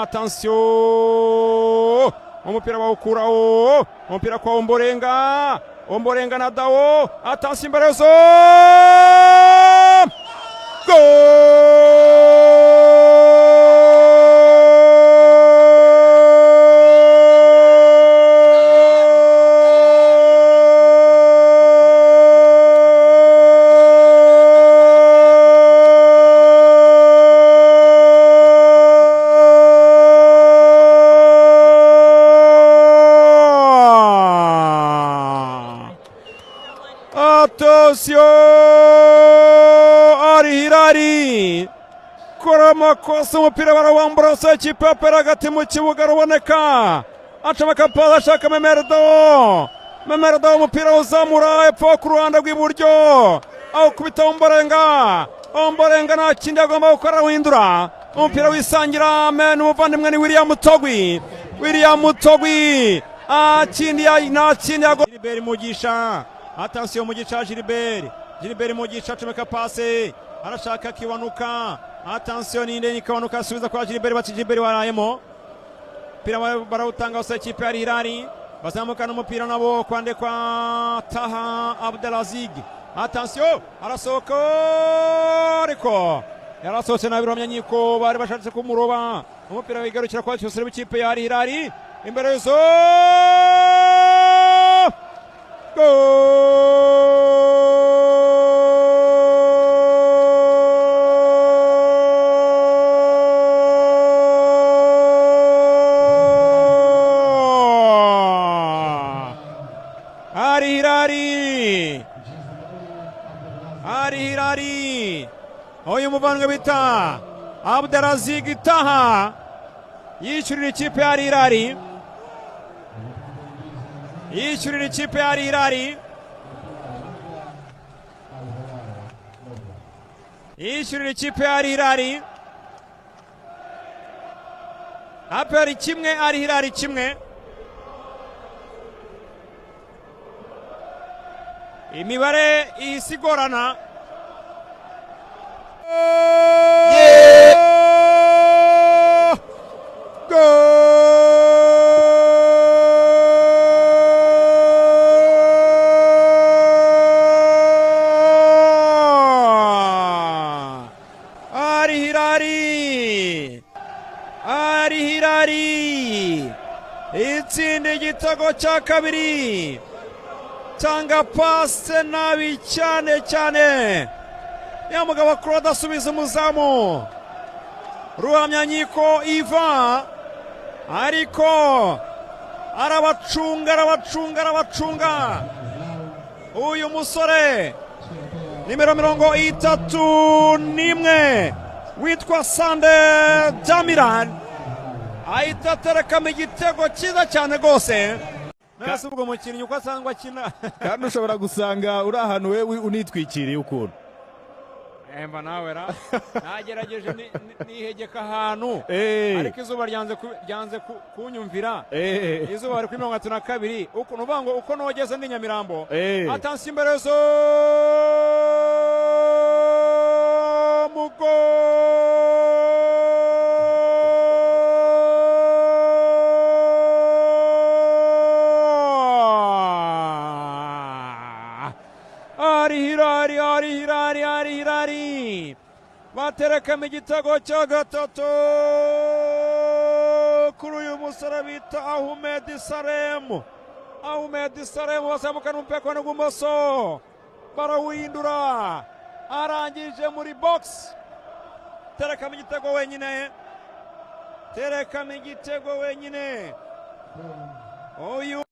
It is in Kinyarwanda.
Attention, umupira bawukuraho, umupira kwa Ombolenga na Dao, attention imbere zo, Attention, Al-Hilal kora amakosa, umupira barawambura usa ikipe ya APR hagati mu kibuga ruboneka, acamaka pasi ashaka Memerdo, umupira uzamura epfo ku ruhande rw'iburyo, awukubita Ombolenga nta kindi agomba gukora windura umupira wisangira n'umuvandimwe ni William Togui nta kindi Gilbert Mugisha. Attention Mugisha, Gilbert Mugisha acomeka pasi arashaka Kiwanuka. Attention ninde Kiwanuka asubiza kwa Gilbert, bati Gilbert warayemo, pira barawutanga usa ikipe ya Al-Hilal, bazamuka n'umupira nabo kwande kwa Taha Abdelaziz. Attention arasohoka ariko yarasohotse nabi Romyanyiko, bari bashatse kumuroba, umupira wigarukira kwa cyose w'ikipe ya Al-Hilal imbere y'uzo Al-Hilal uyu muvandimwe bita Abdelaziz Taha yishyurira ikipe ya Al-Hilal, APR kimwe Al-Hilal kimwe. Imibare isigorana. Al-Hilal itsinda igitego cya kabiri, tanga pase nabi cyane ya mugabo Claude asubiza umuzamu Ruhamyanyiko Ivan, ariko arabacunga uyu musore nimero 31 witwa Sande Jamiran ahita aterekamo igitego cyiza cyane rwose. Nasi ubwo mukinnyi uko asangwa akina kandi ushobora gusanga uri ahantu we unitwikiriye ukuntu emba nawe nagerageje nihegeka ahantu, ariko izuba ryanze kunyumvira, izuba bari kuri 32 ukuntu uvango uko nogeze ndi Nyamirambo. Attention imbere zo mugo Al-Hilal baterekamo igitego cya gatatu kuri uyu musore bita Ahmed Salem bazamukana umupira kwa n'ubumoso barawindura, arangije muri box, terekamo igitego wenyine uyu